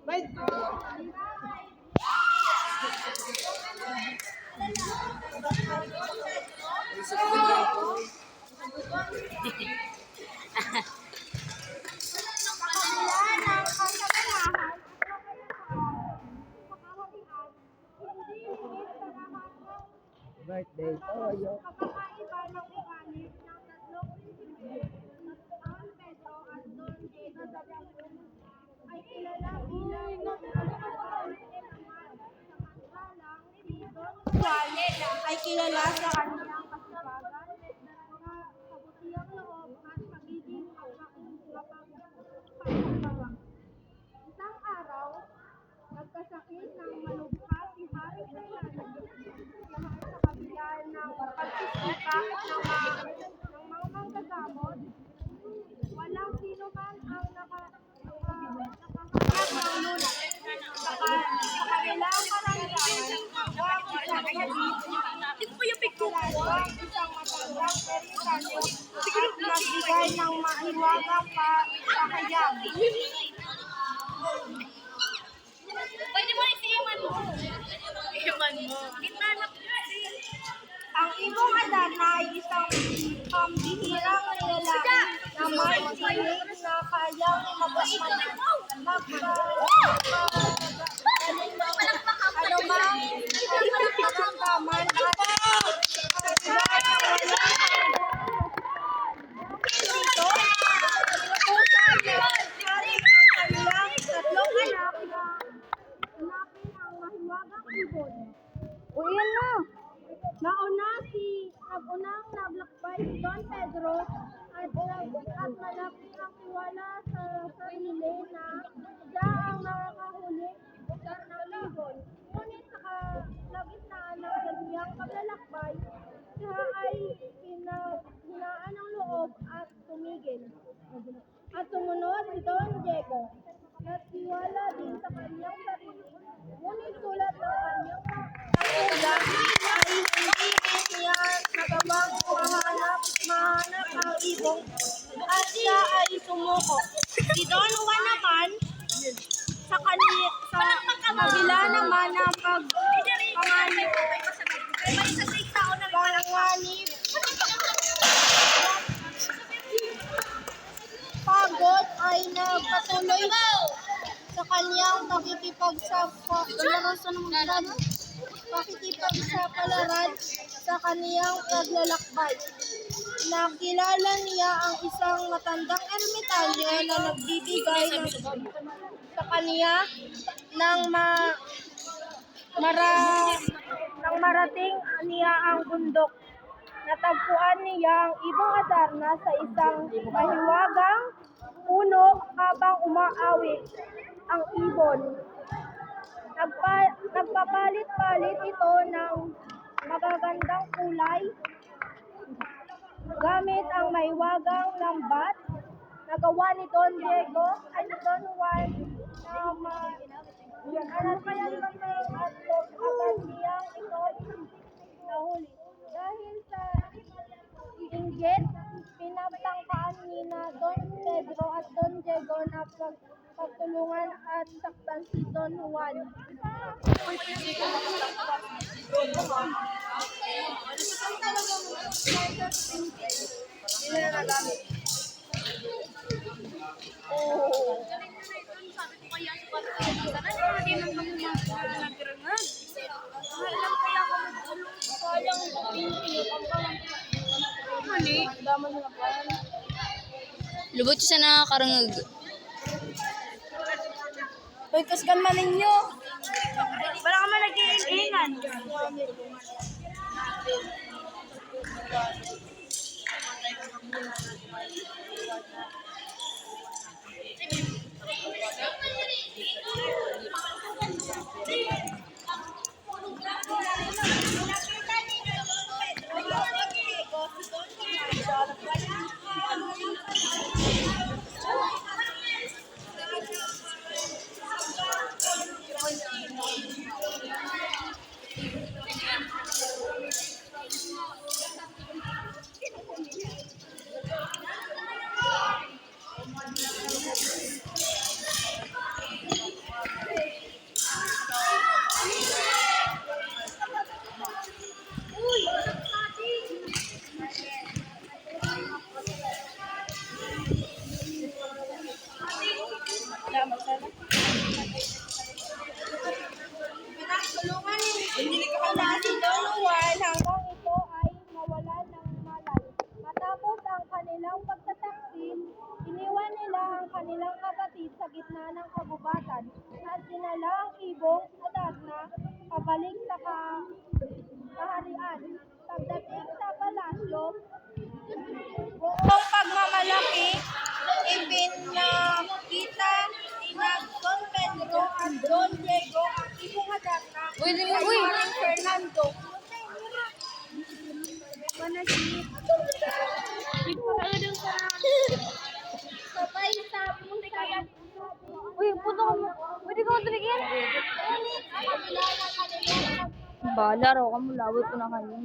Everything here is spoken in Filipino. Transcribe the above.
Wait. Birthday Toyo. Kapakaiba ng ugali ng tatlong prinsipyo na Don Pedro at Don Diego ay kilala bilang Juan ay kilala sa kanyang kasipagan, kabutihang loob at pagiging mapagpakumbaba. Isang araw, nagkasakit ng malubha si Hari Fernando sa kabila ng pagsisikap ng mga manggagamot. Walang sino man ang nakahanap ng lunas. Sa kanilang karamdaman, huwag isang isang matandang Amerikano nagbigay ng mahiwagang pakayam. Pwede mo isiman mo. Iman mo. Gitna na Ang ibong Adarna ay isang pambihirang lalaki na may tinig na kayang anumang nararamdaman at kahit na walang dito, inutusan niya Hari ang kanilang tatlong anak na hanapin ang mahiwagang ibon. O yan na! Nagunang naglakbay si Don Pedro at malaki ang tiwala sa sarili na siya ang nakakahuli ng ibon. Ngunit sa kalagitnaan ng kanyang paglalakbay, siya ay hinaan ng loob at tumigil. At sumunod si Don Diego. Nagtiwala din sa kanyang sarili, ngunit tulad ng kanyang tangkulan ay hindi niya nagawang mahanap ang ibong at siya ay sumuko. Si Don Juan naman, sa kabila naman ng panganib, pagod ay nagpatuloy sa kanyang pakikipagsapalaran sa kaniyang paglalakbay. Nakilala niya ang isang matandang ermitanyo na nagbibigay sa kaniya ng marating niya ang bundok. Natagpuan niya ang ibong Adarna sa isang mahiwagang puno habang umaawit ang ibon. Nagpapalit-palit ito ng magagandang kulay gamit ang mahiwagang lambat na gawa ni Don Diego ay ni Don Juan na kaya at agad niyang ito nahuli. Dahil sa inggit, pinagtangkaan ni na Don Pedro at Don Diego na pagtulungan at saktan si Don Juan. sabi ko kaya sa pagkakita. Hindi man kami nagrangan. Alam kaya ako magulong. Sayang mali. Lubot siya nakakarangag. Uy, kasgan man ninyo. Wala ka man nag-iingan. na ng kagubatan at dinala ang ibong Adarna pabalik sa kaharian. Pagdating sa palasyo, buong pagmamalaki, ipinakita ni Don Pedro at Don Diego ang ibong Adarna Uy, kay uy! Maring Fernando. Manasip. Dito ka agad sa... Sabay sa pusa. Uy, puto ka mo. Pwede ka mo tumigil? Ngunit sa kabila ng kanilang Bala raw ka mo, laway ko na kayo.